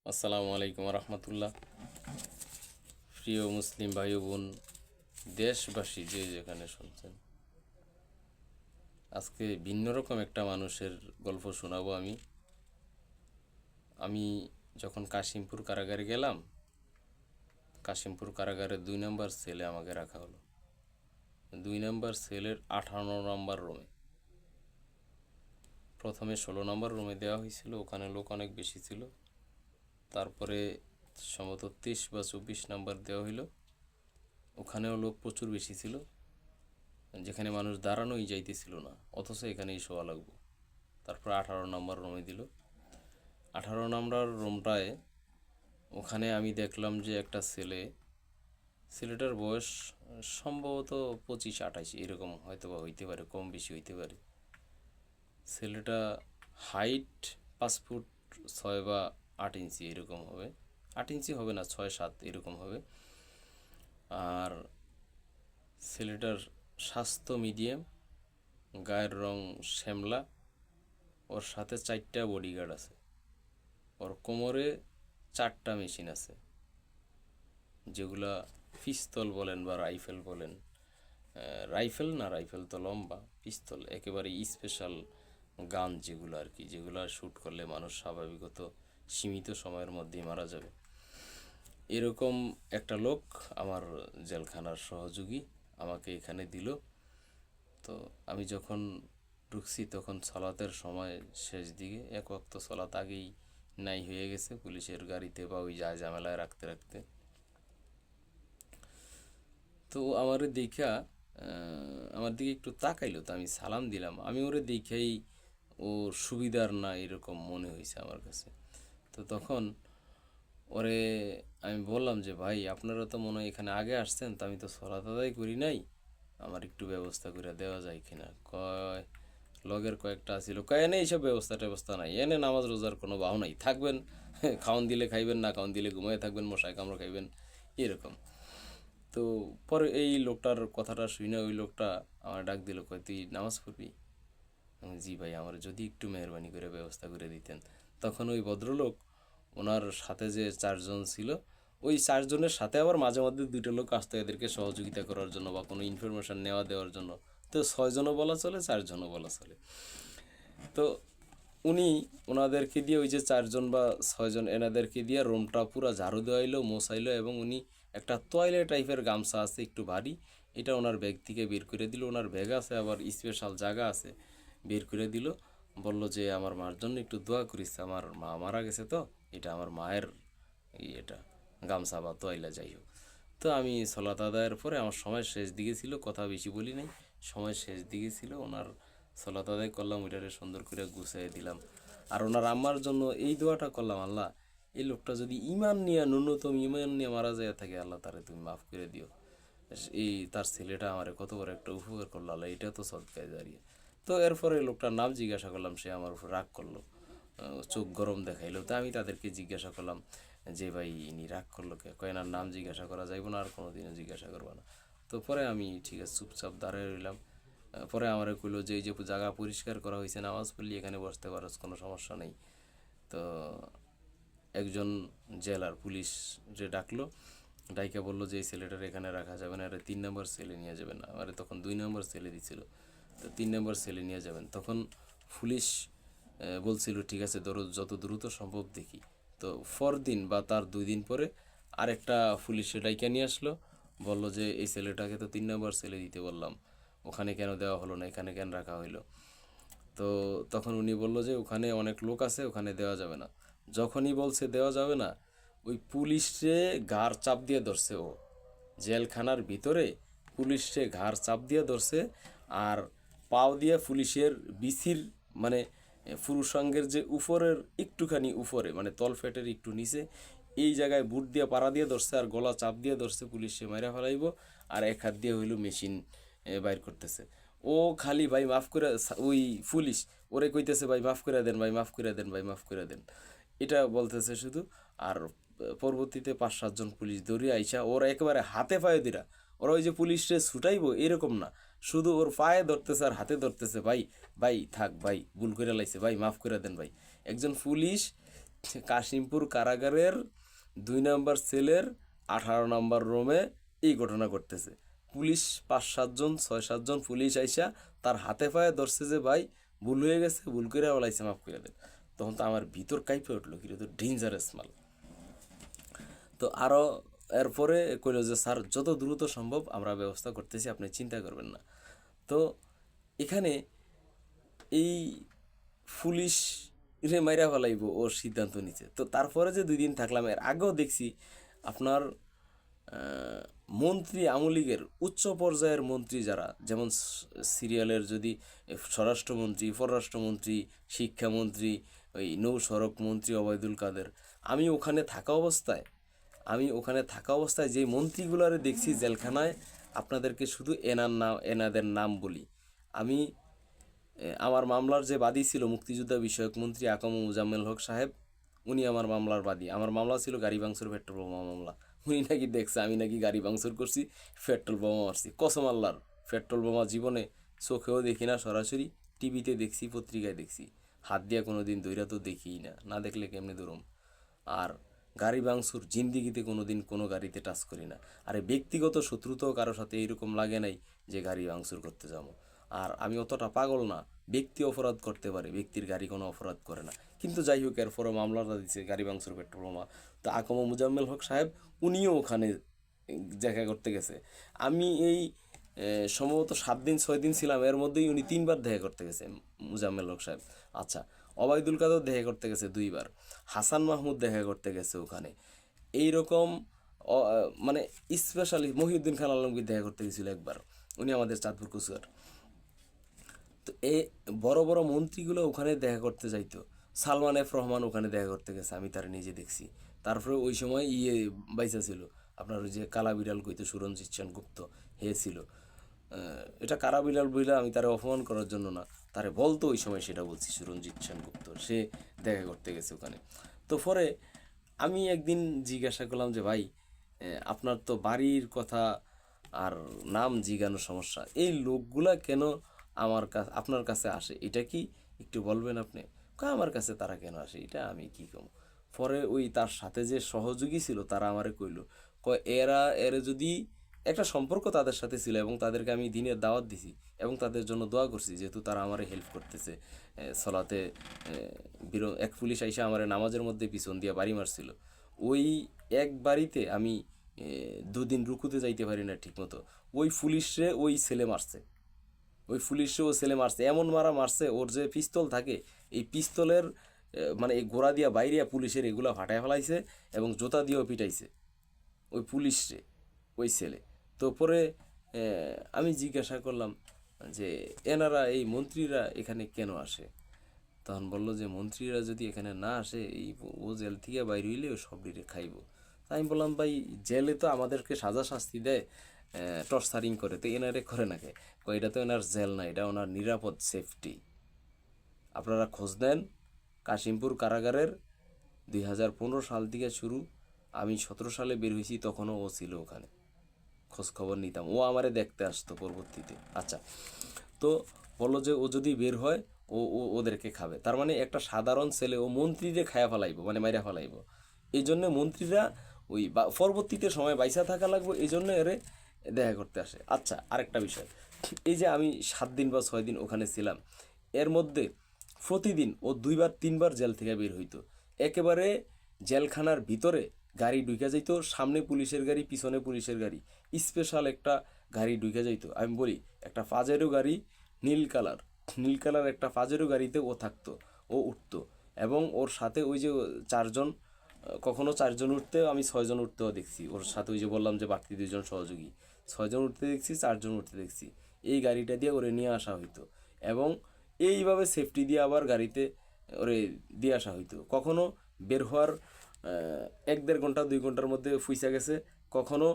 আসসালামু আলাইকুম রহমতুল্লাহ। প্রিয় মুসলিম ভাই বোন, দেশবাসী যে যেখানে শুনছেন, আজকে ভিন্ন রকম একটা মানুষের গল্প শোনাবো। আমি যখন কাশিমপুর কারাগারে গেলাম, কাশিমপুর কারাগারে 2 নম্বর সেলে আমাকে রাখা হলো। 2 নম্বর সেলের 58 নম্বর রুমে। প্রথমে 16 নম্বর রুমে দেওয়া হয়েছিল, ওখানে লোক অনেক বেশি ছিল। তারপরে সম্ভবত 23 বা 24 নম্বর দেওয়া হইলো, ওখানেও লোক প্রচুর বেশি ছিল, যেখানে মানুষ দাঁড়ানোই যাইতেছিল না, অথচ এখানেই শোয়া লাগবো। তারপর 18 নম্বর রুমে দিল। 18 নম্বর রুমটায় ওখানে আমি দেখলাম যে একটা ছেলেটার বয়স সম্ভবত 25-28 এরকম, হয়তো বা হইতে পারে, কম বেশি হইতে পারে। ছেলেটা হাইট 5 ফুট 6 বা 8 ইঞ্চি এরকম হবে। 8 ইঞ্চি হবে না, 6-7 এরকম হবে। আর ছেলেটার স্বাস্থ্য মিডিয়াম, গায়ের রং শ্যামলা। ওর সাথে 4টা বডিগার্ড আছে। ওর কোমরে 4টা মেশিন আছে, যেগুলা পিস্তল বলেন বা রাইফেল বলেন। রাইফেল না, রাইফেল তো লম্বা, পিস্তল একেবারে স্পেশাল গান যেগুলো আর কি, যেগুলো শ্যুট করলে মানুষ স্বাভাবিকত সীমিত সময়ের মধ্যেই মারা যাবে। এরকম একটা লোক আমার জেলখানার সহযোগী আমাকে এখানে দিল। তো আমি যখন ঢুকছি তখন সলাতের সময় শেষ দিকে, এক ওয়াক্ত সলাত আগেই নাই হয়ে গেছে পুলিশের গাড়িতে বা ওই যায় ঝামেলায় রাখতে রাখতে। তো আমারে দেখা আমার দিকে একটু তাকাইলো, তো আমি সালাম দিলাম। আমি ওরে দেখেই ও সুবিধার না এরকম মনে হয়েছে আমার কাছে। তো তখন ওরে আমি বললাম যে ভাই, আপনারা তো মনে হয় এখানে আগে আসছেন, তো আমি তো সলাত আদায় করি নাই, আমার একটু ব্যবস্থা করে দেওয়া যায় কিনা। কয় লগের কয়েকটা ছিল, কয় এনে এইসব ব্যবস্থা ট্যবস্থা নাই, এনে নামাজ রোজার কোনো বাহনাই থাকবেন, খাওন দিলে খাইবেন, না খাওন দিলে ঘুমাই থাকবেন, মশায় কামড় খাইবেন, এরকম। তো পরে এই লোকটার কথাটা শুনে ওই লোকটা আমার ডাক দিল, কয় তুই নামাজ পড়বি? জি ভাই, আমার যদি একটু মেহরবানি করে ব্যবস্থা করে দিতেন। তখন ওই ভদ্রলোক, ওনার সাথে যে 4 জন ছিল, ওই 4 জনের সাথে আবার মাঝে মধ্যে 2টা লোক আসতো এদেরকে সহযোগিতা করার জন্য বা কোনো ইনফরমেশন নেওয়া দেওয়ার জন্য। তো 6জনও বলা চলে, 4জনও বলা চলে। তো উনি ওনাদেরকে দিয়ে, ওই যে 4জন বা 6জন, এনাদেরকে দিয়ে রুমটা পুরো ঝাড়ু দেওয়াইলো, মোছাইলো, এবং উনি একটা তোয়ালে টাইপের গামছা আছে একটু ভারী, এটা ওনার ব্যাগ থেকে বের করে দিল। ওনার ব্যাগ আছে, আবার স্পেশাল জায়গা আছে, বের করে দিল। বলল যে আমার মার জন্য একটু দোয়া করিস, আমার মা মারা গেছে, তো এটা আমার মায়ের এটা গামছা বা তোয়াইলা, যাই হোক। তো আমি সলাত আদায়ের পরে, আমার সময় শেষ দিকে ছিল, কথা বেশি বলি নাই, সময় শেষ দিকে ছিল, ওনার সলাত আদায় করলাম, ওইটারে সুন্দর করে গুছিয়ে দিলাম। আর ওনার আম্মার জন্য এই দোয়াটা করলাম, আল্লাহ এই লোকটা যদি ইমান নিয়ে, ন্যূনতম ইমান নিয়ে মারা যায় থাকে, আল্লাহ তারে তুমি মাফ করে দিও। এই তার ছেলেটা আমারে কত বড় একটা উপকার করলো, আল্লাহ এটা তো সদকায় দাঁড়িয়ে। তো এরপরে লোকটার নাম জিজ্ঞাসা করলাম, সে আমার উপর রাগ করলো, চোখ গরম দেখাইলো। তা আমি তাদেরকে জিজ্ঞাসা করলাম যে ভাই ইনি রাগ করলো কে? কয় এনার নাম জিজ্ঞাসা করা যাইব না, আর কোনো দিনও জিজ্ঞাসা করবো না। তো পরে আমি ঠিক আছে চুপচাপ দাঁড়িয়ে রইলাম। পরে আমার কইলো যে এই যে জায়গা পরিষ্কার করা হয়েছে, নামাজ পড়লি এখানে বসতে পারস, কোনো সমস্যা নেই। তো একজন জেলার পুলিশ যে ডাকলো, ডাইকা বললো যে এই ছেলেটার এখানে রাখা যাবে না, এটা 3 নম্বর সেলে নিয়ে যাবেন। আমারে তখন 2 নম্বর সেলে দিছিল, তো 3 নম্বর সেলে নিয়ে যাবেন। তখন পুলিশ বলছিল ঠিক আছে, ধরো যত দ্রুত সম্ভব দেখি। তো পরদিন বা তার 2 দিন পরে আরেকটা পুলিশে ডাইকা নিয়ে আসলো, বলল যে এই ছেলেটাকে তো 3 নম্বর সেলে দিতে বললাম, ওখানে কেন দেওয়া হলো না, এখানে কেন রাখা হইলো? তো তখন উনি বলল যে ওখানে অনেক লোক আছে, ওখানে দেওয়া যাবে না। যখনই বলছে দেওয়া যাবে না, ওই পুলিশে ঘাড় চাপ দিয়ে ধরছে ও, জেলখানার ভিতরে পুলিশে ঘাড় চাপ দিয়ে ধরছে। আর পাও দিয়ে পুলিশের বিসির, মানে পুরুষাঙ্গের যে উপরের একটুখানি উপরে, মানে তলফেটের একটু নিচে, এই জায়গায় বুট দিয়ে পাড়া দিয়ে ধরছে, আর গলা চাপ দিয়ে ধরছে, পুলিশে মাইরা ফেলাইব। আর এক হাত দিয়ে হইল মেশিন বাইর করতেছে। ও খালি ভাই মাফ করে, ওই পুলিশ ওরে কইতেছে ভাই মাফ করে দেন, ভাই মাফ করে দেন, ভাই মাফ করে দেন, এটা বলতেছে শুধু। আর পরবর্তীতে 5-7 জন পুলিশ দৌড়িয়ে আইসা ওরা একেবারে হাতে পায়ে দিরা, ওরা ওই যে পুলিশে ছুটাইবো এরকম না, শুধু ওর পায়ে ধরতেছে আর হাতে ধরতেছে, ভাই ভাই থাক, ভাই ভুল করে লাইছে, ভাই মাফ করে দেন ভাই। একজন পুলিশ কাশিমপুর কারাগারের 2 নম্বর সেলের 18 নম্বর রুমে এই ঘটনা ঘটতেছে। পুলিশ 5-7 জন 6-7 জন পুলিশ আইসা তার হাতে পায়ে ধরছে যে ভাই ভুল হয়ে গেছে, ভুল করে বলাইছে, মাফ করে দেন। তখন তো আমার ভিতর কাইপে উঠলো, কিন্তু তো ডেঞ্জারাস মাল। তো আরও এরপরে কইল যে স্যার যত দ্রুত সম্ভব আমরা ব্যবস্থা করতেছি, আপনি চিন্তা করবেন না। তো এখানে এই পুলিশ রে মাইরা ফেলাইব ওর সিদ্ধান্ত নিচ্ছে। তো তারপরে যে 2 দিন থাকলাম, এর আগেও দেখছি আপনার মন্ত্রী আমলিগের উচ্চ পর্যায়ের মন্ত্রী যারা, যেমন সিরিয়ালের যদি স্বরাষ্ট্রমন্ত্রী, পররাষ্ট্রমন্ত্রী, শিক্ষামন্ত্রী, ওই নৌ সড়ক মন্ত্রী ওবায়দুল কাদের, আমি ওখানে থাকা অবস্থায় যে মন্ত্রীগুলারে দেখছি জেলখানায়, আপনাদেরকে শুধু এনাদের নাম বলি। আমি আমার মামলার যে বাদী ছিল মুক্তিযোদ্ধা বিষয়ক মন্ত্রী আকম মোজাম্মেল হক সাহেব, উনি আমার মামলার বাদী। আমার মামলা ছিল গাড়ি ভাঙচুর পেট্রোল বোমা মামলা। উনি নাকি দেখছে আমি নাকি গাড়ি ভাঙচুর করছি, পেট্রোল বোমা মারছি। কসম আল্লাহর, পেট্রোল বোমা জীবনে চোখেও দেখি না, সরাসরি টিভিতে দেখছি, পত্রিকায় দেখছি, হাত দিয়া কোনো দিন দইরা তো দেখিই না, না দেখলে কেমনে ধরুম। আর গাড়ি ভাঙচুর জিন্দিগিতে কোনো দিন কোনো গাড়িতে টাচ করি না। আরে ব্যক্তিগত শত্রুতাও কারোর সাথে এরকম লাগে নাই যে গাড়ি ভাঙচুর করতে যাবো। আর আমি অতটা পাগল না, ব্যক্তি অপরাধ করতে পারে, ব্যক্তির গাড়ি কোনো অপরাধ করে না। কিন্তু যাই হোক, এরপরে মামলাটা দিচ্ছে গাড়ি ভাঙচুর পেট্রোল বোমা। তো আকম মুজাম্মেল হক সাহেব উনিও ওখানে দেখা করতে গেছে। আমি এই সম্ভবত 7 দিন 6 দিন ছিলাম, এর মধ্যেই উনি 3বার দেখা করতে গেছে মুজাম্মেল হক সাহেব। আচ্ছা, ওবায়দুল কাদের দেখা করতে গেছে 2বার, হাসান মাহমুদ দেখা করতে গেছে ওখানে। এইরকম মানে স্পেশালি মহিউদ্দিন খান আলমগীর দেখা করতে গেছিল একবার, উনি আমাদের চাঁদপুর কুচুয়ার। তো এই বড় বড় মন্ত্রীগুলো ওখানে দেখা করতে যাইতো। সালমান এফ রহমান ওখানে দেখা করতে গেছে, আমি তার নিজে দেখছি। তারপরে ওই সময় বাইসা ছিল আপনার ওই যে কালা বিড়াল কইতো সুরঞ্জিত সেনগুপ্ত, হে ছিল। এটা কারা বিড়াল বইলা আমি তারে অপমান করার জন্য না, তারে বলতো ওই সময়, সেটা বলছি, সুরঞ্জিত সেনগুপ্ত সে দেখা করতে গেছে ওখানে। তো পরে আমি একদিন জিজ্ঞাসা করলাম যে ভাই, আপনার তো বাড়ির কথা আর নাম জিজ্ঞানোর সমস্যা, এই লোকগুলা কেন আপনার কাছে আসে, এটা কি একটু বলবেন আপনি? আমার কাছে তারা কেন আসে এটা আমি কি কম। পরে ওই তার সাথে যে সহযোগী ছিল তারা আমারে কইল, এরা যদি একটা সম্পর্ক তাদের সাথে ছিল, এবং তাদেরকে আমি দিনের দাওয়াত দিছি এবং তাদের জন্য দোয়া করছি, যেহেতু তারা আমারে হেল্প করতেছে সলাতে। এক পুলিশ আইসা আমারে নামাজের মধ্যে পিছন দিয়ে বাড়ি মারছিল। ওই এক বাড়িতে আমি 2 দিন রুকুতে যাইতে পারি না ঠিক মতো। ওই পুলিশে ওই ছেলে মারছে, ও ছেলে মারছে, এমন মারা মারছে, ওর যে পিস্তল থাকে এই পিস্তলের মানে এই গোড়া দিয়া বাইরিয়া পুলিশের এগুলা ফাটায় ফেলাইছে, এবং জোতা দিয়েও পিটাইছে ওই পুলিশরে, ওই ছেলে। তো পরে আমি জিজ্ঞাসা করলাম যে এনারা এই মন্ত্রীরা এখানে কেন আসে? তখন বললো যে মন্ত্রীরা যদি এখানে না আসে, ও জেল থেকে বাইর হইলে ও সব ডিরে খাইব। তাই আমি বললাম ভাই, জেলে তো আমাদেরকে সাজা শাস্তি দেয়, টর্চারিং করে, তো এনারে করে না কে? এটা তো এনার জেল না, এটা ওনার নিরাপদ সেফটি। আপনারা খোঁজ নেন কাশিমপুর কারাগারের 2015 সাল থেকে শুরু, আমি 17 সালে বের হয়েছি, তখনও ও ছিল ওখানে, খোঁজ খবর নিতাম, ও আমারে দেখতে আসতো পরবর্তীতে। আচ্ছা, তো বললো যে ও যদি বের হয় ওদেরকে খাবে, তার মানে একটা সাধারণ ছেলে ও মন্ত্রীরে খায়া ফেলাইব, মানে মাইরা ফেলাইব। এই জন্য মন্ত্রীরা ওই পরবর্তীতে সময় বাইসা থাকা লাগবে, এই জন্য এরে দেখা করতে আসে। আচ্ছা, আরেকটা বিষয়, এই যে আমি 7 দিন বা 6 দিন ওখানে ছিলাম, এর মধ্যে প্রতিদিন ও 2-3বার জেল থেকে বের হইতো। একেবারে জেলখানার ভিতরে গাড়ি ঢুকে যাইতো, সামনে পুলিশের গাড়ি, পিছনে পুলিশের গাড়ি, স্পেশাল একটা গাড়ি ঢুকে যাইতো। আমি বলি, একটা পাজেরো গাড়ি, নীল কালার একটা পাজেরো গাড়িতে ও থাকতো, ও উঠতো, এবং ওর সাথে ওই যে 4 জন, কখনো 4 জন উঠতে, আমি 6 জন উঠতেও দেখছি ওর সাথে, ওই যে বললাম যে বাড়তি 2 জন সহযোগী, 6 জন উঠতে দেখছি, 4 জন উঠতে দেখছি। এই গাড়িটা দিয়ে ওরে নিয়ে আসা হইতো, এবং এইভাবে সেফটি দিয়ে আবার গাড়িতে ওরে দিয়ে আসা হইতো। কখনো বের হওয়ার 1-1.5 ঘন্টা 2 ঘন্টার মধ্যে ফুইসা গেছে, কখনো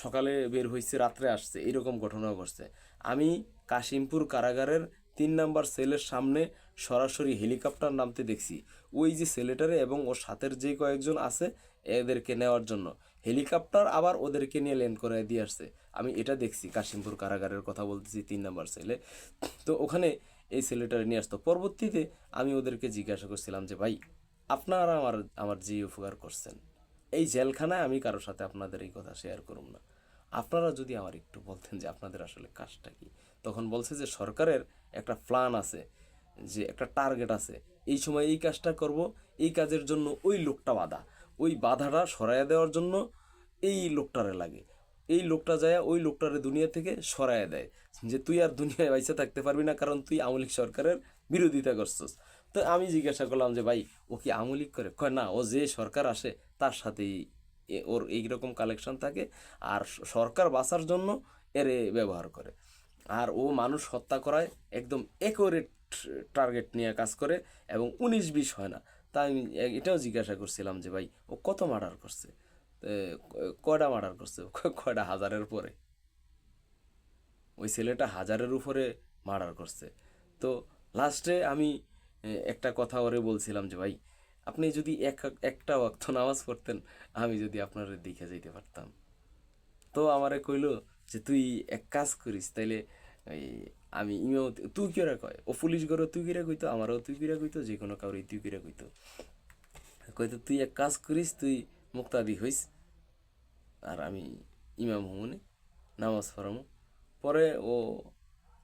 সকালে বের হয়েছে রাত্রে আসছে, এরকম ঘটনাও ঘটছে। আমি কাশিমপুর কারাগারের 3 নম্বর সেলের সামনে সরাসরি হেলিকপ্টার নামতে দেখছি, ওই যে ছেলেটারে এবং ওর সাথের যে কয়েকজন আছে এদেরকে নেওয়ার জন্য হেলিকপ্টার আবার ওদেরকে নিয়ে ল্যান্ড করে দিয়ে আসছে। আমি এটা দেখছি, কাশিমপুর কারাগারের কথা বলতেছি, 3 নম্বর সেলে। তো ওখানে এই ছেলেটারে নিয়ে আসতো। পরবর্তীতে আমি ওদেরকে জিজ্ঞাসা করছিলাম যে ভাই, আপনারা আমার আমার যে উপকার করছেন, এই জেলখানায় আমি কারোর সাথে আপনাদের এই কথা শেয়ার করুম না। আপনারা যদি আমার একটু বলতেন যে আপনাদের আসলে কাজটা কি। তখন বলছে যে সরকারের একটা প্ল্যান আছে, যে একটা টার্গেট আছে, এই সময় এই কাজটা করব, এই কাজের জন্য ওই লোকটা বাধা, ওই বাধাটা সরাইয়া দেওয়ার জন্য এই লোকটারে লাগে, এই লোকটা যায় ওই লোকটারে দুনিয়া থেকে সরাইয়া দেয়, যে তুই আর দুনিয়ায় বাইসে থাকতে পারবি না, কারণ তুই আওয়ামী লীগ সরকারের বিরোধিতা করছিস। তো আমি জিজ্ঞাসা করলাম যে ভাই, ও কি আওয়ামী লীগ করে? কয় না, ও যে সরকার আসে তার সাথেই ওর এইরকম কালেকশন থাকে, আর সরকার বাঁচার জন্য এরে ব্যবহার করে। আর ও মানুষ হত্যা করায় একদম একোরেট টার্গেট নিয়ে কাজ করে, এবং 19-20 হয় না। তা আমি এটাও জিজ্ঞাসা করছিলাম যে ভাই, ও কত মার্ডার করছে, কয়টা মার্ডার করছে? কয়টা, হাজারের পরে। ওই ছেলেটা হাজারের উপরে মার্ডার করছে। তো লাস্টে আমি একটা কথা ওরে বলছিলাম যে ভাই, আপনি যদি একটা ওয়াক্ত নামাজ পড়তেন, আমি যদি আপনার দেখে যাইতে পারতাম। তো আমারে কইলো যে তুই এক কাজ করিস তাইলে, এই আমি ইমাম, তুই কিরা কয়, ও পুলিশ গরো তুই কিরা কইতো, আমারও তুই কিরা কইতো, যে কোনো কাউরে তুই কিরা কইতো। কইতো তুই এক কাজ করিস, তুই মুক্তাদি হইস, আর আমি ইমাম হুমনে নামাজ পড়ামু। পরে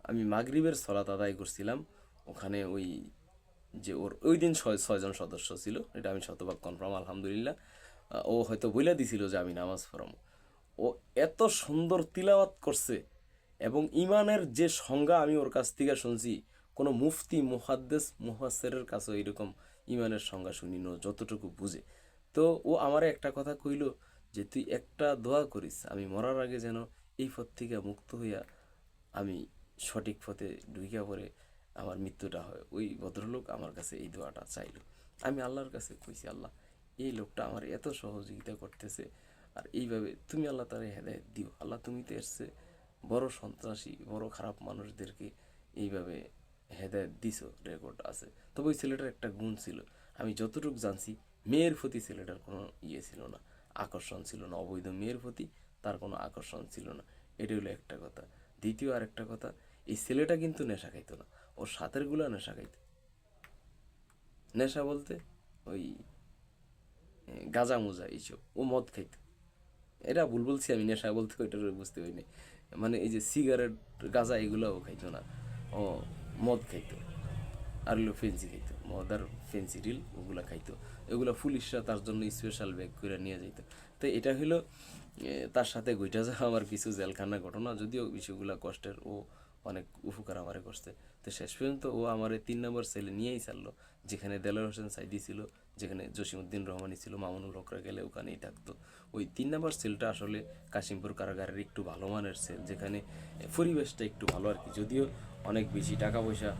আমি মাগরিবের সলাত আদায় করছিলাম ওখানে। ওই যে ওর ওই দিন ছয়জন সদস্য ছিল, এটা আমি শতভাগ কনফার্ম, আলহামদুলিল্লাহ। ও হয়তো বইলা দিছিল যে আমি নামাজ পড়ামু। ও এত সুন্দর তিলাওয়াত করছে, এবং ইমানের যে সংজ্ঞা আমি ওর কাছ থেকে শুনছি, কোনো মুফতি মুহাদ্দেস মুহাসসিরের কাছে এরকম ইমানের সংজ্ঞা শুনিনি, ও যতটুকু বুঝে। তো ও আমারে একটা কথা কইল যে তুই একটা দোয়া করিস, আমি মরার আগে যেন এই পথ থেকে মুক্ত হইয়া আমি সঠিক পথে ঢুইকা পড়ে আমার মৃত্যুটা হয়। ওই ভদ্রলোক আমার কাছে এই দোয়াটা চাইলো। আমি আল্লাহর কাছে কইছি, আল্লাহ, এই লোকটা আমার এত সহযোগিতা করতেছে, আর এইভাবে তুমি আল্লাহ তারে হেদায়েত দিও। আল্লাহ, তুমি তো এসছে বড় সন্ত্রাসী, বড় খারাপ মানুষদেরকে এইভাবে হেদায়েত দিছো, রেকর্ড আছে। তবে ওই ছেলেটার একটা গুণ ছিল, আমি যতটুকু জানছি, মেয়ের প্রতি ছেলেটার কোনো ইয়ে ছিল না, আকর্ষণ ছিল না, অবৈধ মেয়ের প্রতি তার কোনো আকর্ষণ ছিল না। এটা হলো একটা কথা। দ্বিতীয় আর একটা কথা, এই ছেলেটা কিন্তু নেশা খাইতো না, ওর সাথের গুলা নেশা খাইতো। নেশা বলতে ওই গাঁজা মুজা এইসব, ও মদ খাইতো। এটা ভুল বলছি আমি, নেশা বলতে ওইটা বুঝতে হয়নি, মানে এই যে সিগারেট গাঁজা এগুলোও খাইতো না, ও মদ খাইতো, আর হলো ফেন্সি খাইতো, মদ আর ফেন্সি রিল ওগুলা খাইতো। এগুলো পুলিশরা তার জন্য স্পেশাল ব্যাগ করে নিয়ে যেত। তো এটা হলো তার সাথে ঘইটা যাওয়া আমার কিছু জেলখানা ঘটনা, যদিও বিষয়গুলো কষ্টের, ও অনেক উপকার আমারে করছে। তো শেষ পর্যন্ত ও আমার 3 নম্বর সেলে নিয়েই ছাড়লো, যেখানে দেলোয়ার হোসেন সাইদি ছিল, যেখানে জসিমউদ্দিন রহমানি ছিল, মামুনুল হকরা গেলে ওখানেই থাকতো। ওই 3 নম্বর সেলটা আসলে কাশিমপুর কারাগারের একটু ভালো মানের সেল, যেখানে পরিবেশটা একটু ভালো আর কি, যদিও অনেক বেশি টাকা পয়সা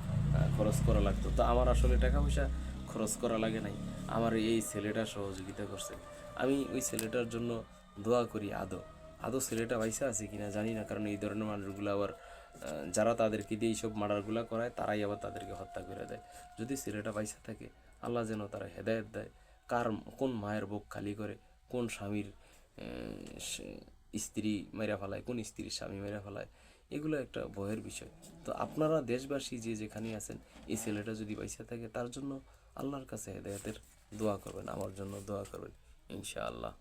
খরচ করা লাগতো। তো আমার আসলে টাকা পয়সা খরচ করা লাগে নাই, আমার এই ছেলেটা সহযোগিতা করছে। আমি ওই ছেলেটার জন্য দোয়া করি। আদৌ আদৌ ছেলেটা পয়সা আছে কিনা জানি না, কারণ এই ধরনের মানুষগুলো আবার যারা তাদেরকে দিয়ে এইসব মার্ডারগুলো করায়, তারাই আবার তাদেরকে হত্যা করে দেয়। যদি ছেলেটা পয়সা থাকে, আল্লাহ যেন তারা হেদায়েত দেয়। কোন মায়ের বুক খালি করে, কোন স্বামীর স্ত্রী মেরা ফেলায়, কোন স্ত্রীর স্বামী মেরা ফেলায়, এগুলো একটা ভয়ের বিষয়। তো আপনারা দেশবাসী যে যেখানে আছেন, এই ছেলেটা যদি পয়সা থাকে, তার জন্য আল্লাহর কাছে হেদায়েতের দোয়া করবেন, আমার জন্য দোয়া করবেন, ইনশাআল্লাহ।